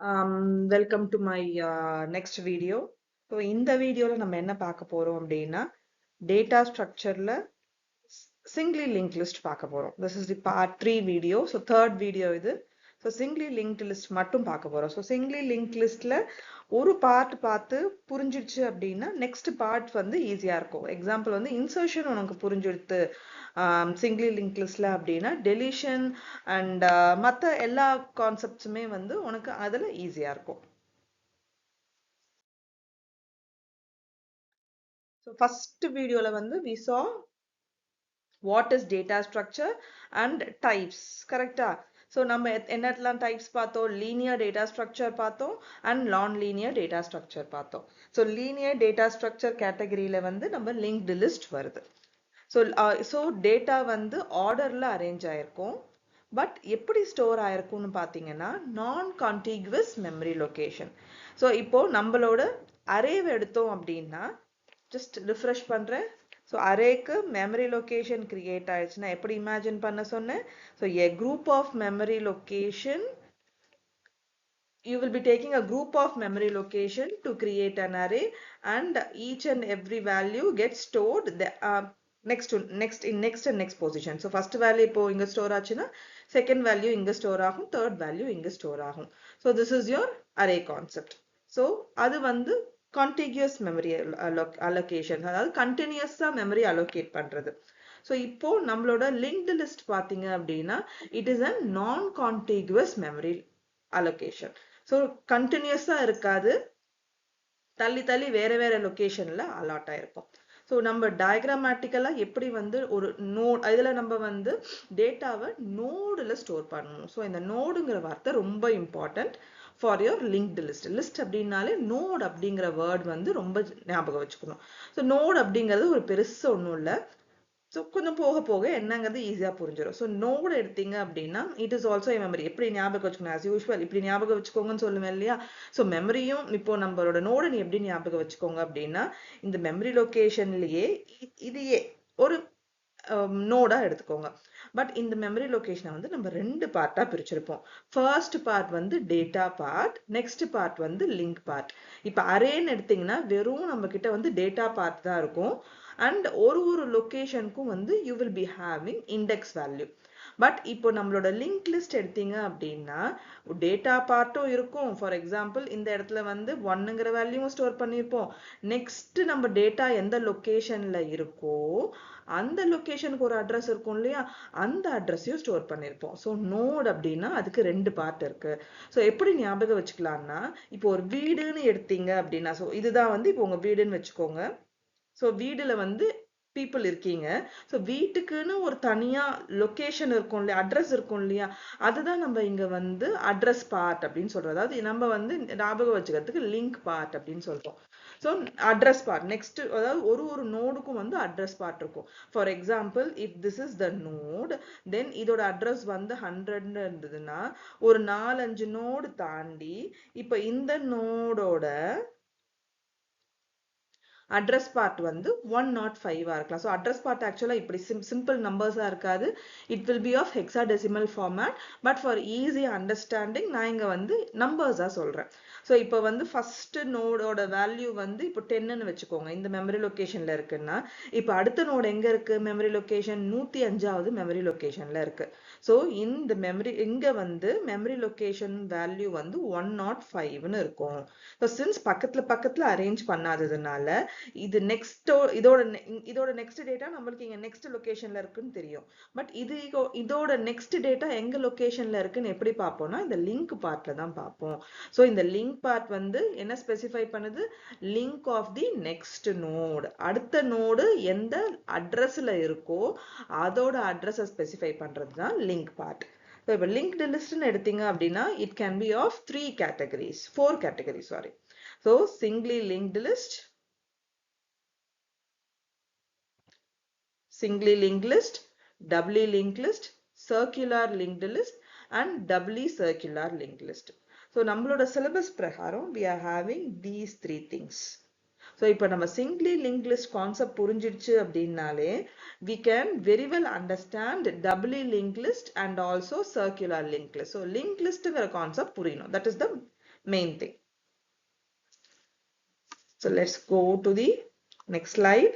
Welcome to my next video. So இந்த வீடியோல நம்ம என்ன பார்க்க போறோம் அப்படின்னா data structureல singly linked list பார்க்க போறோம். This is the part 3 video. So third video இது. So singly linked list மட்டும் பார்க்க போறோம். So singly linked listல ஒரு part பார்த்து புரிஞ்சிடுச்சு அப்படின்னா next part வந்து ஈஸியா இருக்கும். எக்ஸாம்பிள் வந்து insertion உனக்கு புரிஞ்சிடுத்து singly linked listல அப்படின்னா deletion and மத்த எல்லா கான்செப்ட்ஸுமே வந்து உனக்கு அதுல ஈஸியா இருக்கும். So first videoல வந்து we saw what is data structure and types, correct? So நம்ம என்னெல்லாம் types பார்த்தோம்? Linear data structure பார்த்தோம் and non-linear data structure பார்த்தோம். So linear data structure categoryல வந்து நம்ம linked list வருது. So data வந்து orderல arrange ஆயிருக்கும். பட் எப்படி ஸ்டோர் ஆயிருக்கும்னு பார்த்தீங்கன்னா non-contiguous memory location. So இப்போ நம்மளோட அரேவை எடுத்தோம் அப்படின்னா just refresh பண்றேன். So அரேக்கு memory location create ஆயிடுச்சுன்னா எப்படி imagine பண்ண சொன்னேன்? So a group of memory location, you will be taking a group of memory location to create an array, and each and every value gets stored next and next position. So first value இப்போ இங்க store ஆச்சுன்னா second value இங்க store ஆகும், third value இங்க store ஆகும். So this is your array concept. So அது வந்து contiguous memory allocation, அதாவது continuous memory allocate பண்றது. So இப்போ நம்மளோட linked list பாத்தீங்க அப்படின்னா it is a non-contiguous memory allocation. So continuous இருக்காது, தள்ளி தள்ளி வேற வேற லொகேஷன்ல அலாட் ஆயிருக்கும். ஸோ நம்ம டயக்ராமேட்டிக்கலா எப்படி வந்து ஒரு நோட் இதுல நம்ம வந்து டேட்டாவை நோடுல ஸ்டோர் பண்ணணும். ஸோ இந்த நோடுங்கிற வார்த்தை ரொம்ப important for your linked list. List அப்படின்னாலே நோட் அப்படிங்கிற வேர்ட் வந்து ரொம்ப ஞாபகம் வச்சுக்கணும். ஸோ நோட் அப்படிங்கிறது ஒரு பெருசு ஒன்றும் இல்லை. ஸோ கொஞ்சம் போக போக என்னங்கிறது ஈஸியாக புரிஞ்சிடும். ஸோ நோடு எடுத்தீங்க அப்படின்னா இட் இஸ் ஆல்சோ மெமரி. எப்படி ஞாபகம் வச்சுக்கணும்? ஆஸ் யூஸ்வல் இப்படி ஞாபகம் வச்சுக்கோங்கன்னு சொல்லுவேன் இல்லையா? ஸோ மெமரியும் இப்போ நம்மளோட நோடு நீ எப்படி ஞாபகம் வச்சுக்கோங்க அப்படின்னா இந்த மெமரி லொக்கேஷன்லயே இதையே ஒரு நோடா எடுத்துக்கோங்க. பட் இந்த மெமரி லொகேஷனை வந்து நம்ம ரெண்டு பார்ட்டா பிரிச்சிருப்போம். ஃபர்ஸ்ட் பார்ட் வந்து டேட்டா பார்ட், நெக்ஸ்ட் பார்ட் வந்து லிங்க் பார்ட். இப்போ அரேன்னு எடுத்தீங்கன்னா வெறும் நம்ம கிட்ட வந்து டேட்டா பார்ட் தான் இருக்கும். அண்ட் ஒரு லொகேஷனுக்கும் வந்து you will be having index value. But இப்போ நம்மளோட லிங்க் லிஸ்ட் எடுத்தீங்க அப்படின்னா டேட்டா பார்ட்டும் இருக்கும். ஃபார் எக்ஸாம்பிள் இந்த இடத்துல வந்து 1ங்கிற வேல்யூவும் ஸ்டோர் பண்ணியிருப்போம். நெக்ஸ்ட் நம்ம டேட்டா எந்த லொகேஷன்ல இருக்கோ அந்த லொகேஷனுக்கு ஒரு அட்ரஸ் இருக்கும் இல்லையா, அந்த அட்ரஸையும் ஸ்டோர் பண்ணியிருப்போம். ஸோ நோட் அப்படின்னா அதுக்கு ரெண்டு பார்ட் இருக்கு. ஸோ எப்படி ஞாபகம் வச்சுக்கலாம்னா இப்போ ஒரு வீடுன்னு எடுத்தீங்க அப்படின்னா, ஸோ இதுதான் வந்து இப்போ உங்க வீடுன்னு வச்சுக்கோங்க. ஸோ வீடுல வந்து பீப்புள் இருக்கீங்க. ஸோ வீட்டுக்குன்னு ஒரு தனியா லொகேஷன் இருக்கும் இல்லையா, அட்ரஸ் இருக்கும் இல்லையா, அதுதான் நம்ம இங்க வந்து அட்ரஸ் பார்ட் அப்படின்னு சொல்றோம். அதாவது நம்ம வந்து ஞாபகம் வச்சுக்கிறதுக்கு லிங்க் பார்ட் அப்படின்னு சொல்றோம். ஸோ அட்ரஸ் பார்ட் நெக்ஸ்ட், அதாவது ஒரு நோடுக்கும் வந்து அட்ரஸ் பார்ட் இருக்கும். For example if this is the note, then இதோட அட்ரஸ் வந்து 100 இருந்ததுன்னா ஒரு 4-5 நோடு தாண்டி இப்போ இந்த நோடோட அட்ரஸ் பார்ட் வந்து 105 இருக்கலாம். ஸோ அட்ரஸ் பார்ட் ஆக்சுவலாக இப்படி சிம்பிள் நம்பர்ஸாக இருக்காது. It will be of hexadecimal format. But for easy understanding நான் இங்கே வந்து நம்பர்ஸாக சொல்கிறேன். ஸோ இப்போ வந்து ஃபர்ஸ்ட் நோடோட வேல்யூ வந்து இப்போ 10ன்னு வச்சுக்கோங்க. இந்த மெமரி லொக்கேஷனில் இருக்குன்னா இப்போ அடுத்த நோடு எங்கே இருக்குது? மெமரி லொக்கேஷன் 105வது மெமரி லொக்கேஷனில் இருக்குது. ஸோ இந்த மெமரி இங்கே வந்து மெமரி லொக்கேஷன் வேல்யூ வந்து 105ன்னு இருக்கும். ஸோ சின்ஸ் பக்கத்தில் அரேஞ்ச் பண்ணாததுனால இது இதோட நெக்ஸ்ட் டேட்டா நம்மளுக்கு இங்க நெக்ஸ்ட் லொகேஷன்ல இருக்குன்னு தெரியும். பட் இதோட நெக்ஸ்ட் டேட்டா எங்க லொகேஷன்ல இருக்குன்னு எப்படி பார்ப்போம்னா இந்த லிங்க் பார்ட்ல தான் பார்ப்போம். ஸோ இந்த லிங்க் பார்ட் வந்து என்ன ஸ்பெசிஃபை பண்ணுது? Link of the next node. அடுத்த நோடு எந்த அட்ரஸ்ல இருக்கோ அதோட அட்ரஸை ஸ்பெசிஃபை பண்றது தான் லிங்க் பார்ட். ஸோ இப்போ லிங்க்டு லிஸ்ட்னு எடுத்தீங்க அப்படின்னா it can be of 4 categories. Sorry. So singly linked list, singly linked list, doubly linked list, circular linked list, and doubly circular linked list. So நம்மளோட syllabus பிரகாரம் we are having these three things. So இப்போ நம்ம singly linked list concept புரிஞ்சிடுச்சு அப்படின்னாலே we can very well understand doubly linked list and also circular linked list. So linked listங்கிற concept புரியணும். That is the main thing. So let's go to the next slide.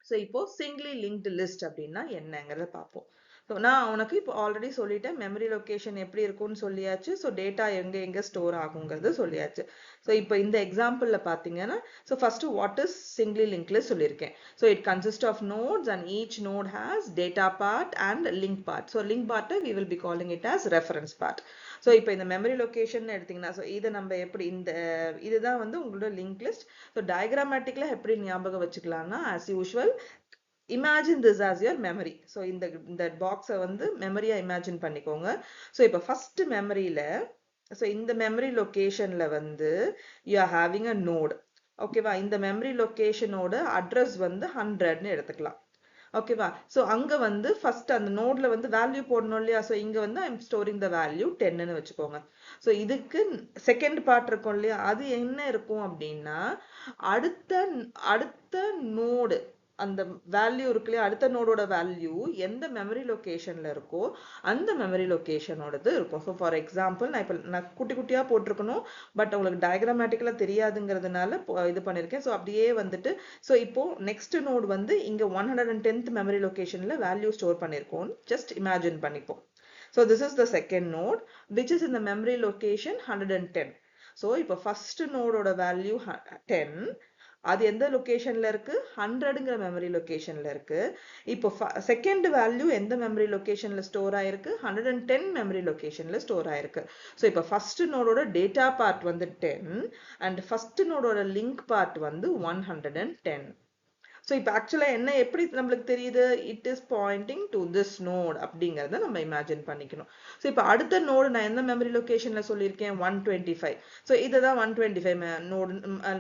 So இப்போ singly linked list அப்படின்னா என்னங்கறத பார்ப்போம். So நான் உனக்கு இப்போ already சொல்லிட்டேன் memory location எப்படி இருக்கும்னு சொல்லியாச்சு. ஸோ டேட்டா எங்க ஸ்டோர் ஆகுங்கிறது சொல்லியாச்சு. ஸோ இப்போ இந்த எக்ஸாம்பிள்ல பார்த்தீங்கன்னா so first what is singly link list சொல்லியிருக்கேன். So it consist of nodes and each node has data part and link part. So link பார்ட்டை we will be calling it as reference part. So இப்போ இந்த memory location எடுத்தீங்கன்னா so இதை நம்ம எப்படி இதுதான் வந்து உங்களோட லிங்க் லிஸ்ட். ஸோ டயக்ராமேட்டிக்ல எப்படி ஞாபகம் வச்சுக்கலாம்னா as usual imagine this as your memory. So இந்த பாக்ஸை வந்து மெமரியா இமேஜின் பண்ணிக்கோங்க. ஸோ இப்போ ஃபர்ஸ்ட் மெமரியில ஸோ இந்த மெமரி லொகேஷன்ல வந்து you are having a node. ஓகேவா? இந்த மெமரி லொகேஷனோட அட்ரஸ் வந்து 100ன்னு எடுத்துக்கலாம். ஓகேவா? ஸோ அங்க வந்து ஃபர்ஸ்ட் அந்த நோட்ல வந்து வேல்யூ போடணும் இல்லையா? ஸோ இங்க வந்து I am storing the value 10ன்னு வச்சுக்கோங்க. ஸோ இதுக்கு செகண்ட் பார்ட் இருக்கும் இல்லையா? அது என்ன இருக்கும் அப்படின்னா அடுத்த நோடு அந்த வேல்யூ இருக்கு இல்லையா? அடுத்த நோடோட வேல்யூ எந்த மெமரி லொகேஷன்ல இருக்கோ அந்த மெமரி லொகேஷனோடது இருக்கும். ஸோ ஃபார் எக்ஸாம்பிள் நான் குட்டி குட்டியா போட்டிருக்கணும், பட் உங்களுக்கு டயக்ராமேட்டிக்கலா தெரியாதுங்கிறதுனால இது பண்ணிருக்கேன். ஸோ அப்படியே வந்துட்டு ஸோ இப்போ நெக்ஸ்ட் நோட் வந்து இங்க 110th மெமரி லொகேஷன்ல வேல்யூ ஸ்டோர் பண்ணிருக்கோம். ஜஸ்ட் இமேஜின் பண்ணிப்போம். So this is the second node which is in the memory location 110. So இப்போ first node ஓட value 10. அது எந்த லொகேஷன்ல இருக்கு? 100ங்கிற மெமரி லொகேஷன்ல இருக்கு. இப்போ செகண்ட் வேல்யூ எந்த மெமரி லொகேஷன்ல ஸ்டோர் ஆயிருக்கு? 110 மெமரி லொகேஷன்ல ஸ்டோர் ஆயிருக்கு. ஸோ இப்போ ஃபர்ஸ்ட் நோடோட டேட்டா பார்ட் வந்து 10 அண்ட் ஃபர்ஸ்ட் நோடோட லிங்க் பார்ட் வந்து 110. ஸோ இப்போ ஆக்சுவலா என்ன எப்படி நம்மளுக்கு தெரியுது? It is pointing to this node அப்படிங்கிறத நம்ம இமேஜின் பண்ணிக்கணும். ஸோ இப்போ அடுத்த நோடு நான் எந்த மெமரி லொகேஷன்ல சொல்லியிருக்கேன்? 125. ஸோ இதை தான் 125 நோடு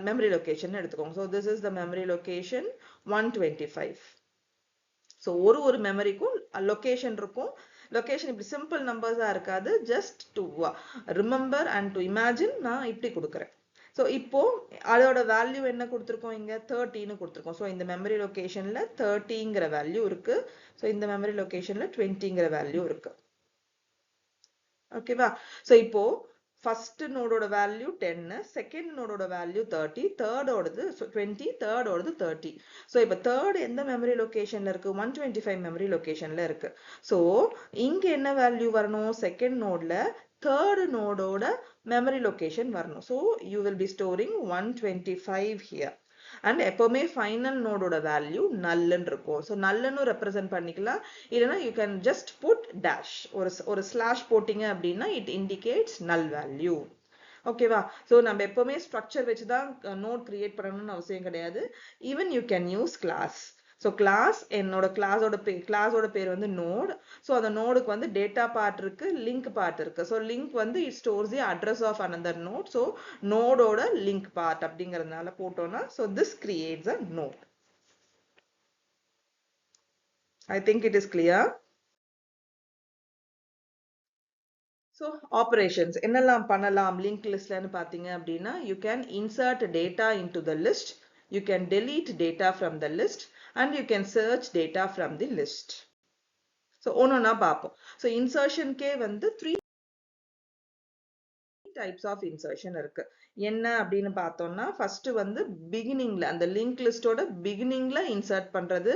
மெமரி லொகேஷன் எடுத்துக்கோங்க. So this is the memory location 125. So ஒரு மெமரிக்கும் லொகேஷன் இருக்கும். லொகேஷன் இப்படி சிம்பிள் நம்பர்ஸா இருக்காது. Just to remember and to imagine நான் இப்படி கொடுக்குறேன். ஸோ இப்போ அதோட வேல்யூ என்ன கொடுத்துருக்கோம்? இங்க 30ன்னு கொடுத்துருக்கோம். ஸோ இந்த மெமரி லொகேஷன்ல 30ங்கிற வேல்யூ இருக்கு. ஸோ இந்த மெமரி லொகேஷன்ல 20ங்கிற வேல்யூ இருக்கு. ஓகேவா? ஸோ இப்போ ஃபர்ஸ்ட் நோடோட வேல்யூ 10, செகண்ட் நோடோட வேல்யூ 30, தேர்டோடது 20, தேர்டோடது 30. ஸோ இப்போ தேர்ட் எந்த மெமரி லொகேஷன்ல இருக்கு? 125 மெமரி லொகேஷன்ல இருக்கு. ஸோ இங்க என்ன வேல்யூ வரணும்? செகண்ட் நோட்ல தேர்ட் நோடோட மெமரி லொகேஷன் வரணும். So you will be storing 125 here. And எப்பவுமே ஃபைனல் நோடோட வேல்யூ நல்லுன்னு இருக்கும். ஸோ நல்லுன்னு ரெப்ரசென்ட் பண்ணிக்கலாம். இல்லைன்னா you can just put dash ஒரு ஸ்லாஷ் போட்டிங்க அப்படின்னா இட் இண்டிகேட்ஸ் நல் வேல்யூ. ஓகேவா? ஸோ நம்ம எப்பவுமே ஸ்ட்ரக்சர் வச்சு தான் நோட் கிரியேட் பண்ணணும்னு அவசியம் கிடையாது. Even you can use class. So class என்னோட கிளாஸோட பேர் வந்து நோட். ஸோ அந்த நோடுக்கு வந்து டேட்டா பார்ட் இருக்கு, லிங்க் பார்ட் இருக்கு. ஸோ லிங்க் வந்து it stores the address of another node. So நோடோட லிங்க் பார்ட் அப்படிங்கறதுனால போட்டோம்னா so this creates a node. I think it is clear. So operations என்னெல்லாம் பண்ணலாம் லிங்க் லிஸ்ட்லன்னு பார்த்தீங்க அப்படின்னா you can insert data into the list, you can delete data from the list and you can search data from the list. So ஒன்னொன்னா பார்ப்போம். So இன்சர்ஷன்கே வந்து 3 types of insertion இருக்கு. என்ன அப்படின்னு பார்த்தோம்னா ஃபர்ஸ்ட் வந்து பிகினிங்ல அந்த லிங்க் லிஸ்டோட பிகினிங்ல இன்சர்ட் பண்றது,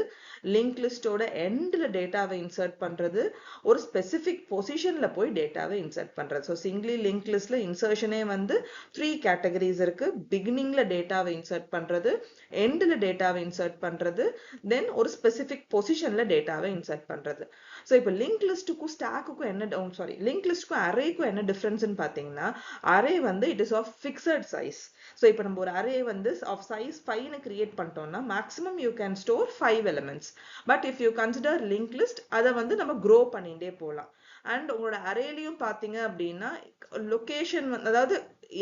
லிங்க் லிஸ்டோட எண்ட்ல டேட்டாவை இன்சர்ட் பண்றது, ஒரு ஸ்பெசிபிக் பொசிஷன்ல போய் டேட்டாவை இன்சர்ட் பண்றது. ஸோ சிங்கிளி லிங்க் லிஸ்ட்ல இன்சர்ஷனே வந்து 3 கேட்டகரிஸ் இருக்கு. பிகினிங்ல டேட்டாவை இன்சர்ட் பண்றது, எண்ட்ல டேட்டாவை இன்சர்ட் பண்றது, தென் ஒரு ஸ்பெசிபிக் பொசிஷன்ல டேட்டாவை இன்சர்ட் பண்றது. ஸோ இப்போ லிங்க் லிஸ்ட்டுக்கும் ஸ்டாக்குக்கும் என்ன லிங்க் லிஸ்ட்டுக்கும் அரேக்கும் என்ன டிஃபரன்ஸ்ன்னு பார்த்தீங்கன்னா அரே வந்து it is of fixed size. So இப்போ நம்ம ஒரு அரே வந்து ஆஃப் சைஸ் 5ன்னு கிரியேட் பண்ணிட்டோம்னா maximum you can store 5 elements. But if you consider link list அதை வந்து நம்ம க்ரோ பண்ணிட்டே போகலாம். அண்ட் உங்களோட அரேலையும் பார்த்தீங்க அப்படின்னா லொகேஷன் அதாவது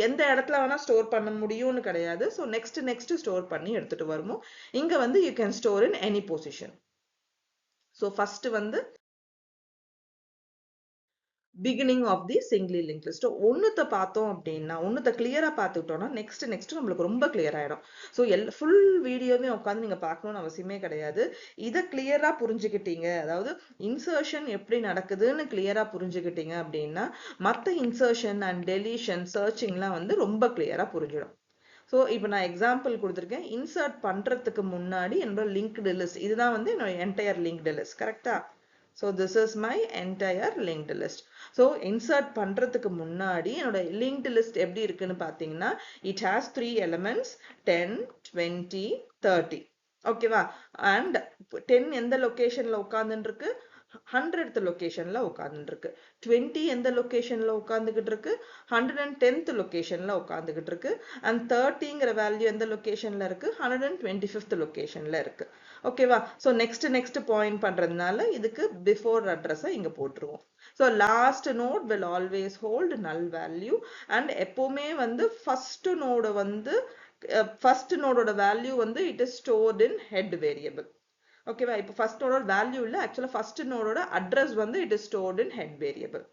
எந்த இடத்துல வேணா ஸ்டோர் பண்ண முடியும்னு கிடையாது. ஸோ நெக்ஸ்ட் ஸ்டோர் பண்ணி எடுத்துட்டு வருவோம். இங்க வந்து you can store in any position. So first வந்து beginning of the singly link list. ஒன்னுத்த பார்த்தோம் அப்படின்னா, ஒன்னுத்த கிளியரா பார்த்துக்கிட்டோம்னா நெக்ஸ்ட் நம்மளுக்கு ரொம்ப கிளியர் ஆயிடும். ஸோ ஃபுல் வீடியோவே உட்காந்து நீங்க பார்க்கணும்னு அவசியமே கிடையாது. இதை கிளியரா புரிஞ்சுக்கிட்டீங்க, அதாவது இன்சர்ஷன் எப்படி நடக்குதுன்னு கிளியரா புரிஞ்சுக்கிட்டீங்க அப்படின்னா மற்ற இன்சர்ஷன் அண்ட் டெலிஷன் சர்ச்சிங்லாம் வந்து ரொம்ப கிளியரா புரிஞ்சிடும். ஸோ இப்போ நான் எக்ஸாம்பிள் கொடுத்துருக்கேன். இன்சர்ட் பண்றதுக்கு முன்னாடி என்னோட லிங்க்டு லிஸ்ட், இதுதான் வந்து என்னோட என்டையர் லிங்க்டு லிஸ்ட். கரெக்டா? So this is my entire linked list. So insert பண்றதுக்கு முன்னாடி என்னோட linked list எப்படி இருக்குன்னு பார்த்தீங்கன்னா, it has 3 elements 10, 20, 30. ஓகேவா? and 10 எந்த லொகேஷன்ல உட்கார்ந்துட்டு இருக்கு? 100th லொகேஷன்ல உட்கார்ந்துட்டு இருக்கு. 20 எந்த லொகேஷன்ல உட்கார்ந்துகிட்டு இருக்கு? 110th லொகேஷன்ல உட்கார்ந்துகிட்டு இருக்கு. and 30ங்கிற வேல்யூ எந்த லொகேஷன்ல இருக்கு? 125th லொகேஷன்ல இருக்கு. ஓகேவா? ஸோ நெக்ஸ்ட் பாயிண்ட் பண்றதுனால இதுக்கு பிஃபோர் அட்ரஸை இங்க போட்டுருவோம். So last node will always hold null value. And எப்பவுமே வந்து ஃபர்ஸ்ட் நோடோட வேல்யூ வந்து it is stored in head variable. ஓகேவா? இப்போ ஃபர்ஸ்ட் நோடோட வேல்யூ இல்லை, ஆக்சுவலா ஃபர்ஸ்ட் நோடோட அட்ரஸ் வந்து it is stored in head variable.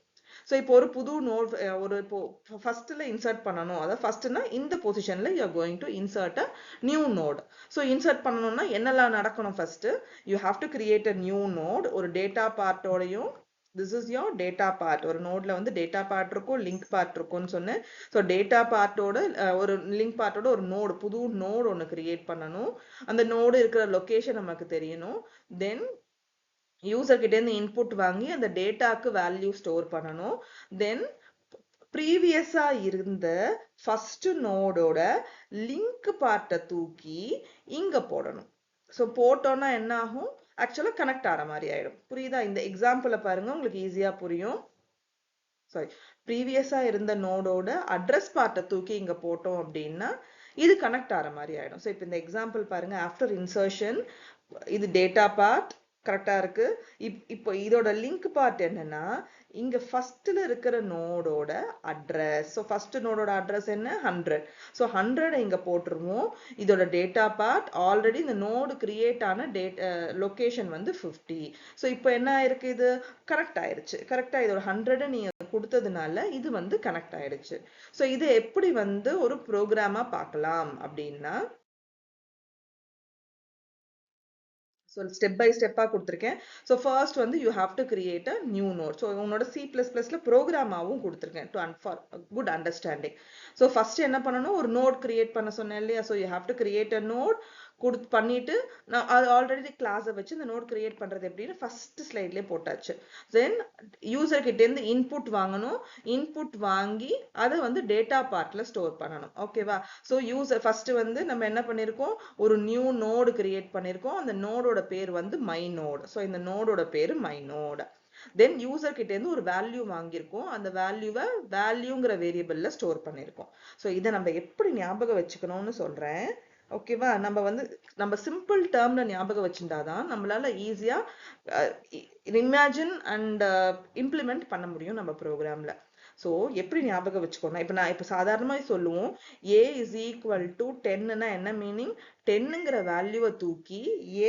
So இப்போ ஒரு புது நோட் இப்போ ஃபர்ஸ்ட்ல இன்சர்ட் பண்ணணும், அதாவது ஃபர்ஸ்ட்னா இந்த பொசிஷன்ல you are going to insert a new node. So insert பண்ணணும்னா என்னெல்லாம் நடக்கணும்? First you have to create a new node. ஒரு டேட்டா பார்ட்டோடையும், this is your data part. ஒரு நோட்ல வந்து டேட்டா பார்ட் இருக்கும், லிங்க் பார்ட் இருக்கும்னு சொன்னேன். ஸோ டேட்டா பார்ட்டோட ஒரு லிங்க் பார்ட்டோட ஒரு நோடு, புது நோடு ஒன்று கிரியேட் பண்ணணும். அந்த நோடு இருக்கிற லொகேஷன் நமக்கு தெரியணும். தென் யூசர் கிட்ட இருந்து இன்புட் வாங்கி அந்த டேட்டாக்கு வேல்யூ ஸ்டோர் பண்ணணும். தென் ப்ரீவியஸா இருந்த ஃபர்ஸ்ட் நோடோட லிங்க் பார்ட்டை தூக்கி இங்க போடணும். ஸோ போட்டோம்னா என்ன ஆகும்? ஆக்சுவலா கனெக்ட் ஆகிற மாதிரி ஆயிடும். புரியுதா? இந்த எக்ஸாம்பிளை பாருங்க, உங்களுக்கு ஈஸியா புரியும். சாரி, ப்ரீவியஸா இருந்த நோடோட அட்ரஸ் பார்ட்டை தூக்கி இங்க போட்டோம் அப்படின்னா இது கனெக்ட் ஆகிற மாதிரி ஆயிடும். ஸோ இப்போ இந்த எக்ஸாம்பிள் பாருங்க. ஆஃப்டர் இன்சர்ஷன் இது டேட்டா பார்ட் கரெக்டா இருக்கு. இப்போ இதோட லிங்க் பார்ட் என்னன்னா, இங்க ஃபர்ஸ்ட்ல இருக்கிற நோடோட அட்ரஸ். ஸோ ஃபர்ஸ்ட் நோடோட அட்ரஸ் என்ன? 100. ஸோ 100 இங்க போட்டுருவோம். இதோட டேட்டா பார்ட் ஆல்ரெடி இந்த நோடு கிரியேட் ஆன லொகேஷன் வந்து 50. ஸோ இப்போ என்ன ஆயிருக்கு? இது கனெக்ட் ஆயிருச்சு. கரெக்டா? இதோட 100 நீங்க கொடுத்ததுனால இது வந்து கனெக்ட் ஆயிடுச்சு. ஸோ இது எப்படி வந்து ஒரு ப்ரோக்ராமா பார்க்கலாம் அப்படின்னா, ஸோ ஸ்டெப் பை ஸ்டெப்பாக கொடுத்துருக்கேன். ஸோ ஃபர்ஸ்ட் வந்து you have to create a new node. So உன்னோட C++ல ப்ரோக்ராமாவும் கொடுத்துருக்கேன் to for good understanding. So first என்ன பண்ணணும்? ஒரு நோட் கிரியேட் பண்ண சொன்னேன் இல்லையா? So you have to create a node பண்ணிட்டு நான் அது ஆல்ரெடி கிளாஸை வச்சு இந்த நோட் கிரியேட் பண்றது எப்படின்னு ஃபர்ஸ்ட் ஸ்லைட்லேயே போட்டாச்சு. தென் யூசர் கிட்ட இருந்து இன்புட் வாங்கணும். இன்புட் வாங்கி அதை வந்து டேட்டா பார்ட்ல ஸ்டோர் பண்ணணும். ஓகேவா? ஸோ யூசர் ஃபர்ஸ்ட் வந்து நம்ம என்ன பண்ணிருக்கோம்? ஒரு நியூ நோடு கிரியேட் பண்ணிருக்கோம். அந்த நோடோட பேர் வந்து மை நோடு. ஸோ இந்த நோடோட பேரு மை நோடு. தென் யூசர் கிட்ட இருந்து ஒரு வேல்யூ வாங்கியிருக்கோம். அந்த வேல்யூவை வேல்யூங்கிற வேரியபிள்ல ஸ்டோர் பண்ணிருக்கோம். ஸோ இதை நம்ம எப்படி ஞாபகம் வச்சுக்கணும்னு சொல்றேன். ஓகேவா? நம்ம சிம்பிள் டேர்ம்ல ஞாபகம் வச்சுட்டாதான் நம்மளால ஈஸியா இமேஜின் அண்ட் இம்ப்ளிமெண்ட் பண்ண முடியும் நம்ம ப்ரோக்ராம்ல. ஸோ எப்படி ஞாபகம் வச்சுக்கோனா, இப்போ சாதாரணமாக சொல்லுவோம் ஏ இஸ் ஈக்குவல் டு 10ன்னா என்ன மீனிங்? 10ங்கிற வேல்யூவை தூக்கி